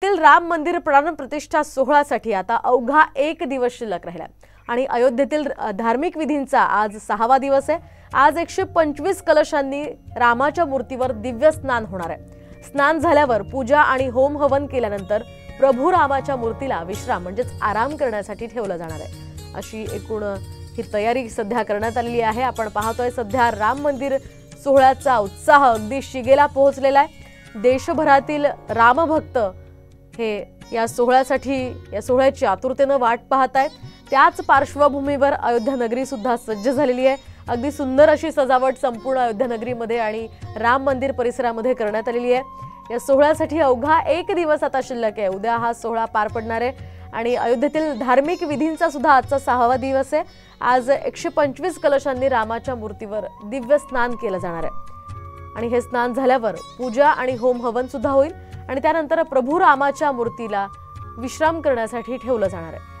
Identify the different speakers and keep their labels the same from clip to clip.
Speaker 1: तील राम मंदिर प्राणप्रतिष्ठा सोहळ्यासाठी आता अवघा एक दिवस शिल्लक राहिला आणि अयोध्येतील धार्मिक विधींचा आज 6वा दिवस आहे। आज 125 कलशांनी रामाच्या मूर्तीवर दिव्य स्नान होणार आहे। स्नान झाल्यावर पूजा आणि होम हवन केल्यानंतर प्रभू रामाच्या मूर्तीला विश्राम म्हणजेच आराम करण्यासाठी ठेवलं जाणार आहे। अशी एकूण ही तयारी सध्या करण्यात आलेली आहे। आपण पाहतोय सध्या राम मंदिर सोहळ्याचा उत्साह अगदी शिगेला पोहोचलेला आहे। देशभरातील रामभक्त हे या सोहळ्याची आतुरतेने वाट पाहत आहेत। त्याच पार्श्वभूमीवर अयोध्या नगरी सुद्धा सज्ज झालेली आहे। अगदी सुंदर अशी सजावट संपूर्ण अयोध्या नगरीमध्ये आणि राम मंदिर परिसरामध्ये करण्यात आलेली आहे। या सोहळ्यासाठी अवघा एक दिवस आता शिल्लक आहे। उद्या हा सोहळा पार पडणार आहे आणि अयोध्येतील धार्मिक विधींचा सुद्धा आजचा 6वा दिवस आहे। आज 125 कलशांनी रामाच्या मूर्तीवर दिव्य स्नान केलं जाणार आहे आणि हे स्नान झाल्यावर पूजा आणि होम हवन सुद्धा होईल आणि त्यानंतर प्रभू रामाच्या मूर्तीला विश्राम करण्यासाठी ठेवलं जाणार आहे।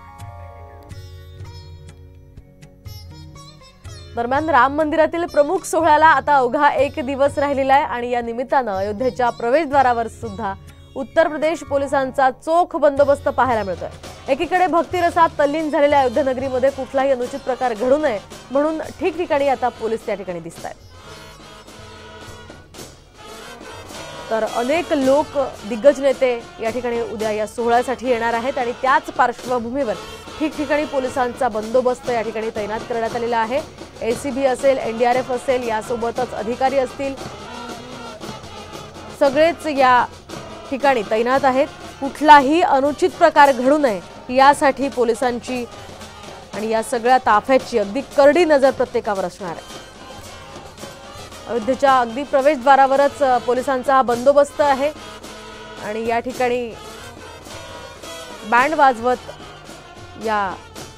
Speaker 1: दरम्यान राम मंदिरातील प्रमुख सोहळ्याला आता अवघा एक दिवस राहिलेला आहे आणि या निमित्तानं अयोध्येच्या प्रवेशद्वारावर सुद्धा उत्तर प्रदेश पोलिसांचा चोख बंदोबस्त पाहायला मिळतोय। एकीकडे भक्तिरसात तल्लीन झालेल्या अयोध्या नगरीमध्ये कुठलाही अनुचित प्रकार घडू नये म्हणून ठिकठिकाणी आता पोलीस त्या ठिकाणी दिसत आहेत। तर अनेक लोक दिग्गज नेते या ठिकाणी उद्या या सोहळ्यासाठी येणार आहेत आणि त्याच पार्श्वभूमीवर ठिकठिकाणी पोलिसांचा बंदोबस्त या ठिकाणी तैनात करण्यात आलेला आहे। एसीबी असेल, एनडीआरएफ असेल, यासोबतच अधिकारी असतील, सगळेच या ठिकाणी तैनात आहेत। कुठलाही अनुचित प्रकार घडू नये यासाठी पोलिसांची आणि या सगळ्या ताफ्याची अगदी करडी नजर प्रत्येकावर असणार आहे। अयोध्येच्या अगदी प्रवेशद्वारावरच पोलिसांचा हा बंदोबस्त आहे आणि या ठिकाणी बँड वाजवत या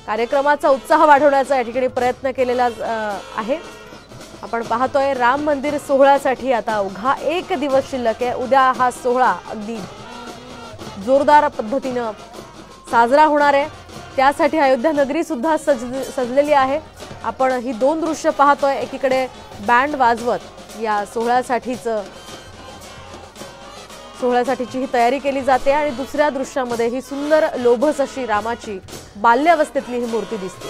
Speaker 1: कार्यक्रमाचा उत्साह वाढवण्याचा या ठिकाणी प्रयत्न केलेला आहे। आपण पाहतोय राम मंदिर सोहळ्यासाठी आता अवघा एक दिवस शिल्लक आहे। उद्या हा सोहळा अगदी जोरदार पद्धतीने साजरा होणार आहे। त्यासाठी अयोध्या नगरी सुद्धा सजलेली आहे। आपण ही दोन दृश्य पाहतोय। एकीकडे बँड वाजवत या सोहळ्यासाठीची ही तयारी केली जाते आणि दुसऱ्या दृश्यामध्ये ही सुंदर लोभस अशी रामाची बाल्यावस्थेतली ही मूर्ती दिसते।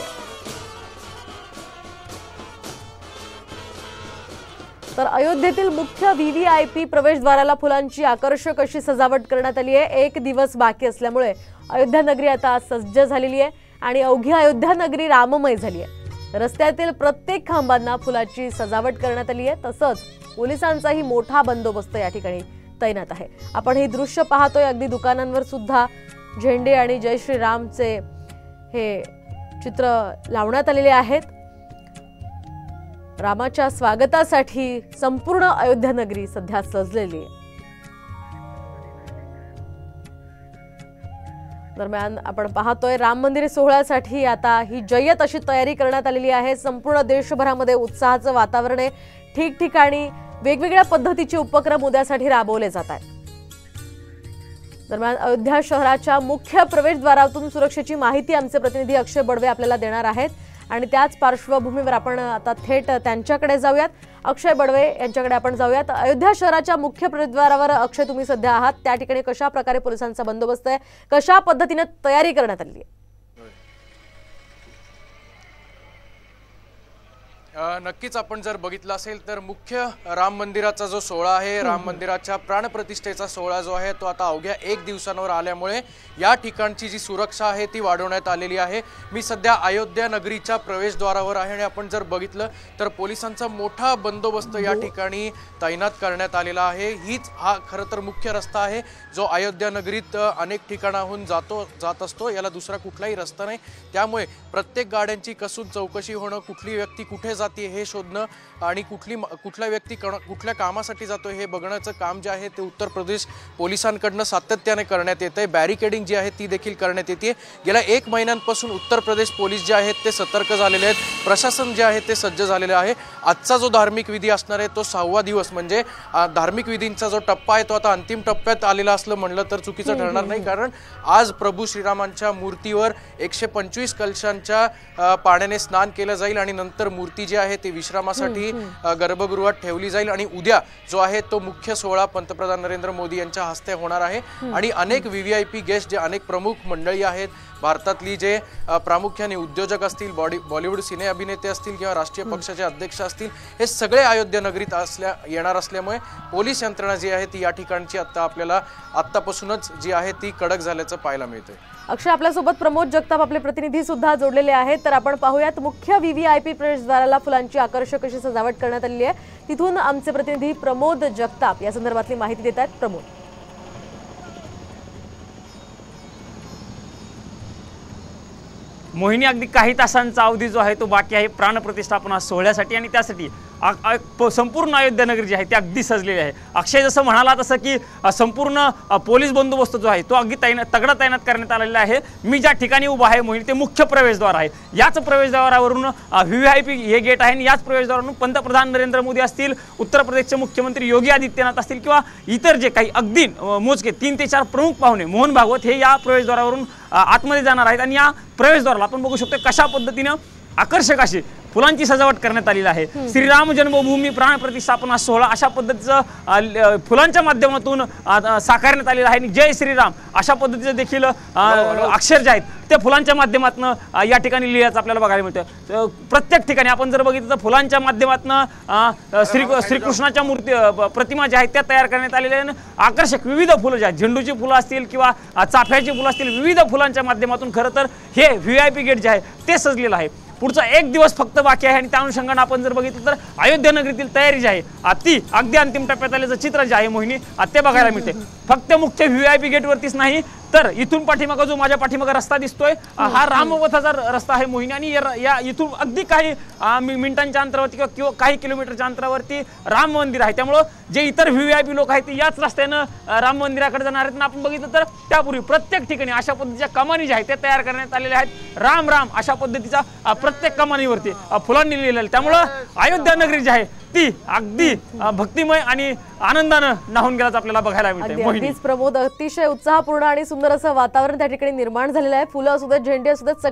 Speaker 1: तर अयोध्येतील मुख्य व्हीव्हीआयपी प्रवेशद्वाराला फुलांची आकर्षक अशी सजावट करण्यात आली आहे। एक दिवस बाकी असल्यामुळे अयोध्या नगरी आता सज्ज झालेली आहे आणि अवघी अयोध्या नगरी राममय झाली आहे। रस्त्यातील प्रत्येक खांबांना फुलाची सजावट करण्यात आली आहे। तसंच पोलिसांचाही मोठा बंदोबस्त या ठिकाणी तैनात आहे। आपण हे दृश्य पाहतोय। अगदी दुकानांवर सुद्धा झेंडे आणि जय श्री रामचे हे चित्र लावण्यात आलेले आहेत। रामाच्या स्वागतासाठी संपूर्ण अयोध्या नगरी सध्या सजलेली आहे। दरम्यान आपण पाहतोय राम मंदिर सोहळ्यासाठी आता ही जय्यत अशी तयारी करण्यात आलेली आहे। संपूर्ण देशभरामध्ये उत्साहाचं वातावरण आहे। ठिकठिकाणी वेगवेगळ्या पद्धतीचे उपक्रम उद्यासाठी राबवले जात आहेत। दरम्यान अयोध्या शहराच्या मुख्य प्रवेशद्वारातून सुरक्षेची माहिती आमचे प्रतिनिधी अक्षय बडवे आपल्याला देणार आहेत आणि त्याच पार्श्वभूमीवर आपण आता थेट त्यांच्याकडे जाऊयात। अक्षय बडवे यांच्याकडे आपण जाऊयात। अयोध्या शहराच्या मुख्य प्रवेशद्वारावर अक्षय तुम्ही सध्या आहात, त्या ठिकाणी कशा प्रकारे पोलिसांचा बंदोबस्त आहे, कशा पद्धतीने तयारी करण्यात आली आहे?
Speaker 2: नक्कीच आपण जर बघितलं असेल तर मुख्य राम मंदिराचा जो सोहळा आहे, राम मंदिराच्या प्राणप्रतिष्ठेचा सोहळा जो आहे तो आता अवघ्या एक दिवसांवर आल्यामुळे या ठिकाणची जी सुरक्षा आहे ती वाढवण्यात आलेली आहे। मी सध्या अयोध्या नगरीच्या प्रवेशद्वारावर आहे आणि आपण जर बघितलं तर पोलिसांचा मोठा बंदोबस्त या ठिकाणी तैनात करण्यात आलेला आहे। हा खरं तर मुख्य रस्ता आहे जो अयोध्या नगरीत अनेक ठिकाणाहून जात असतो। याला दुसरा कुठलाही रस्ता नाही, त्यामुळे प्रत्येक गाड्यांची कसून चौकशी होणं, कुठली व्यक्ती कुठे जाते हे शोधणं आणि कुठला व्यक्ती कुठल्या कामासाठी जातो हे बघण्याचं काम जे आहे ते उत्तर प्रदेश पोलिसांकडून सातत्याने करण्यात येते। बॅरिकेडिंग जी आहे ती देखील करण्यात येते। गेल्या 1 महिन्यांपासून उत्तर प्रदेश पोलीस जे आहेत ते सतर्क झालेले आहेत, प्रशासन जे आहे ते सज्ज झालेले आहे। आजचा जो धार्मिक विधी असणार आहे तो 6वा दिवस, म्हणजे धार्मिक विधींचा जो टप्पा आहे तो आता अंतिम टप्प्यात आलेला असलं म्हणलं तर चुकीचं ठरणार नाही, कारण आज प्रभू श्रीरामांच्या मूर्तीवर 125 कलशांच्या पाण्याने स्नान केलं जाईल आणि नंतर मूर्ती जी आहे ती विश्रामासाठी गर्भगृहात ठेवली जाईल आणि उद्या जो आहे तो मुख्य सोहळा पंतप्रधान नरेंद्र मोदी यांच्या हस्ते होणार आहे आणि अनेक VVIP गेस्ट जे अनेक प्रमुख मंडळी आहेत भारतातली, जे प्रामुख्याने उद्योजक असतील, बॉलिवूड सिने अभिनेते असतील किंवा राष्ट्रीय पक्षाचे अध्यक्ष असतील, हे सगळे अयोध्या नगरीत येणार असल्यामुळे पोलीस यंत्रणा जी आहे ती या ठिकाणची आपल्याला आत्तापासूनच जी आहे ती कडक झाल्याचं पाहायला मिळतंय।
Speaker 1: अक्षय, आपल्यासोबत प्रमोद जगताप आपले प्रतिनिधी सुद्धा जोडलेले आहेत, तर आपण पाहूयात मुख्य VVIP प्रवेशद्वाराला फुलांची आकर्षक अशी सजावट करण्यात आलेली आहे। तिथून आमचे प्रतिनिधी प्रमोद जगताप या संदर्भातली माहिती देत आहेत। प्रमोद,
Speaker 3: मोहिनी, अगदी काही तासांचा अवधी जो आहे तो बाकी आहे प्राणप्रतिष्ठापना सोहळ्यासाठी आणि त्यासाठी संपूर्ण अयोध्या नगरी जी आहे ती अगदी सजलेली आहे। अक्षय जसं म्हणाला तसं की संपूर्ण पोलीस बंदोबस्त जो आहे तो अगदी तगडा तैनात करण्यात आलेला आहे। मी ज्या ठिकाणी उभा आहे मोहिनी ते मुख्य प्रवेशद्वार आहे। याच प्रवेशद्वारावरून VVIP हे गेट आहे आणि याच प्रवेशद्वारावरून पंतप्रधान नरेंद्र मोदी असतील, उत्तर प्रदेशचे मुख्यमंत्री योगी आदित्यनाथ असतील किंवा इतर जे काही अगदी मोजके 3 ते 4 प्रमुख पाहुणे, मोहन भागवत, हे या प्रवेशद्वारावरून आतमध्ये जाणार आहेत आणि या प्रवेशद्वाराला आपण बघू शकतो कशा पद्धतीने आकर्षक अशी फुलांची सजावट करण्यात आलेली आहे। श्रीराम जन्मभूमी प्राणप्रतिष्ठापना सोहळा अशा पद्धतीचं फुलांच्या माध्यमातून साकारण्यात आलेलं आहे आणि जय श्रीराम अशा पद्धतीचं देखील अक्षर जे आहेत ते फुलांच्या माध्यमातून या ठिकाणी लिहिल्याचं आपल्याला बघायला मिळतं। प्रत्येक ठिकाणी आपण जर बघितलं तर फुलांच्या माध्यमातून श्रीकृष्णाच्या मूर्ती प्रतिमा ज्या आहेत त्या तयार करण्यात आलेल्या आहेत। आकर्षक विविध फुलं जे आहेत, झेंडूची फुलं असतील किंवा चाफ्याची फुलं असतील, विविध फुलांच्या माध्यमातून खरं तर हे VVIP गेट जे आहे ते सजलेलं आहे। पुढचा 1 दिवस फक्त बाकी आहे आणि त्या अनुषंगाने आपण जर बघितलं तर अयोध्या नगरीतील तयारी जी आहे ती अगदी अंतिम टप्प्यात आल्याचं चित्र जे आहे मोहिनी ते बघायला मिळते। फक्त मुख्य VVIP गेटवरतीच नाही तर इथून पाठीमागं जो माझ्या पाठीमागं रस्ता दिसतोय हा रामवथाचा रस्ता आहे मोहिनी आणि या इथून अगदी काही मिनिटांच्या अंतरावरती किंवा काही किलोमीटरच्या अंतरावरती राम मंदिर आहे। त्यामुळं जे इतर VVIP लोक आहेत ते याच रस्त्यानं राम मंदिराकडे जाणार आहेत। आपण बघितलं तर त्यापूर्वी प्रत्येक ठिकाणी अशा पद्धतीच्या कमानी ज्या आहेत त्या तयार करण्यात आलेल्या आहेत। राम राम अशा पद्धतीचा प्रत्येक कमानीवरती फुलांनी लिहिलेलं आहे। त्यामुळं अयोध्या नगरी जी आहे ती अगदी भक्तिमय आणि आनंदानं न्हावून गेल्याचं आपल्याला बघायला मिळतंय।
Speaker 1: अगदीच प्रमोद, अतिशय उत्साहपूर्ण आणि सुंदर असं वातावरण त्या ठिकाणी निर्माण झालेलं आहे। फुलं असू देत, झेंडे असू देत,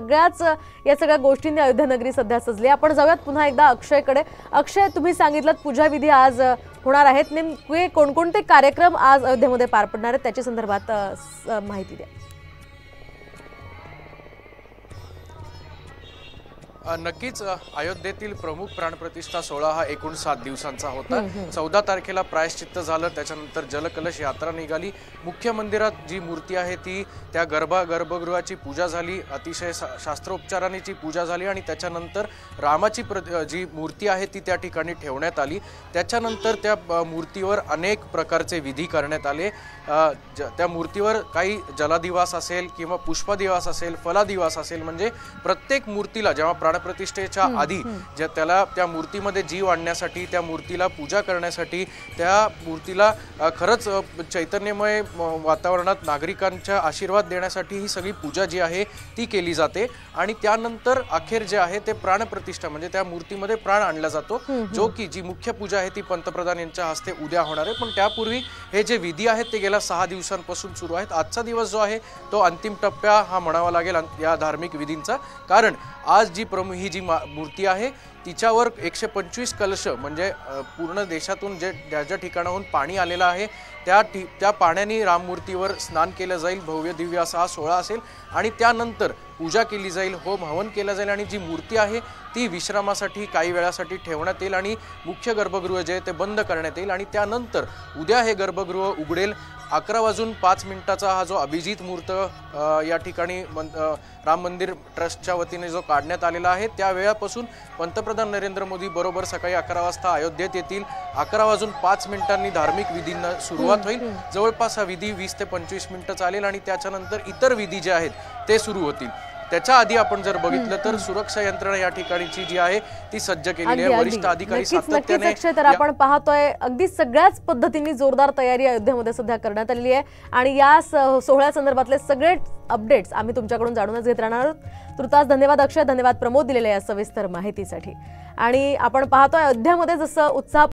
Speaker 1: या सगळ्या गोष्टींनी अयोध्या नगरी सध्या सजली। आपण जाऊयात पुन्हा एकदा अक्षयकडे। अक्षय, तुम्ही सांगितलं पूजा विधी आज होणार आहेत, नेमके कोणकोणते कार्यक्रम आज अयोध्येमध्ये पार पडणार आहेत त्याच्या संदर्भात माहिती द्या।
Speaker 2: नक्कीच अयोध्येतील प्रमुख प्राणप्रतिष्ठा सोहळा हा एकूण 7 दिवसांचा होता। 14 तारखेला प्रायश्चित्त झालं, त्याच्यानंतर जलकलश यात्रा निघाली, मुख्य मंदिरात जी मूर्ती आहे ती त्या गर्भगृहाची पूजा झाली, अतिशय शास्त्रोपचारांची पूजा झाली आणि त्याच्यानंतर रामाची जी मूर्ती आहे ती त्या ठिकाणी ठेवण्यात आली। त्याच्यानंतर त्या मूर्तीवर अनेक प्रकारचे विधी करण्यात आले। त्या मूर्तीवर काही जलदिवास असेल किंवा पुष्पदिवास असेल, फलादिवास असेल, म्हणजे प्रत्येक मूर्तीला जेव्हा प्राणप्रतिष्ठेच्या आधी त्या मूर्तीमध्ये जीव आणण्यासाठी, त्या मूर्तीला पूजा करण्यासाठी, त्या मूर्तीला खरंच चैतन्यमय वातावरणात नागरिकांच्या आशीर्वाद देण्यासाठी ही सगळी पूजा जी आहे ती केली जाते आणि त्यानंतर अखेर जे आहे ते प्राणप्रतिष्ठा म्हणजे त्या मूर्तीमध्ये प्राण आणला जातो, जो की जी मुख्य पूजा आहे ती पंतप्रधान यांच्या हस्ते उद्या होणार आहे। पण त्यापूर्वी हे जे विधी आहेत ते गेल्या 6 दिवसांपासून सुरू आहेत। आजचा दिवस जो आहे तो अंतिम टप्पा हा म्हणावा लागेल या धार्मिक विधींचा, कारण आज ही जी मूर्ती आहे तिच्यावर 125 कलश म्हणजे पूर्ण देशातून ज्या ठिकाणाहून पाणी आलेलं आहे त्या पाण्याने राममूर्तीवर स्नान केलं जाईल। भव्य दिव्य असा हा सोहळा असेल आणि त्यानंतर पूजा केली जाईल, होम हवन केलं जाईल आणि जी मूर्ती आहे ती विश्रामासाठी काही वेळासाठी ठेवण्यात येईल आणि मुख्य गर्भगृह जे ते बंद करण्यात येईल आणि त्यानंतर उद्या हे गर्भगृह उघडेल। 11:05 हा जो अभिजित मुहूर्त या ठिकाणी राम मंदिर ट्रस्टच्या वतीने जो काढण्यात आलेला आहे त्या वेळापासून पंतप्रधान नरेंद्र मोदी बरोबर सकाळी 11 वाजता अयोध्येत येतील। 11:05 धार्मिक विधींना सुरुवात होईल। जवळपास हा विधी 20 ते 25 मिनिटं चालेल आणि त्याच्यानंतर इतर विधी जे आहेत ते सुरू होतील। त्याच्या आधी आपण जर बघितलं तर सुरक्षा यंत्रणा या ठिकाणची जी आहे ती सज्ज केलेली आहे। वरिष्ठ अधिकारी सातत्याने
Speaker 1: अक्षय, तर आपण पाहतोय अगदी सगळ्याच पद्धतीने जोरदार तयारी अयोध्येमध्ये सध्या करण्यात आलेली आहे आणि या सोहळ्यासंदर्भातले सगळे अपडेट्स आम्ही तुमच्याकडून जाणूनच घेत राहणार आहोत। तुर्तास धन्यवाद अक्षय, धन्यवाद प्रमोद दिलेल्या या सविस्तर माहितीसाठी। आणि आपण पाहतोय अयोध्येमध्ये जसं उत्साह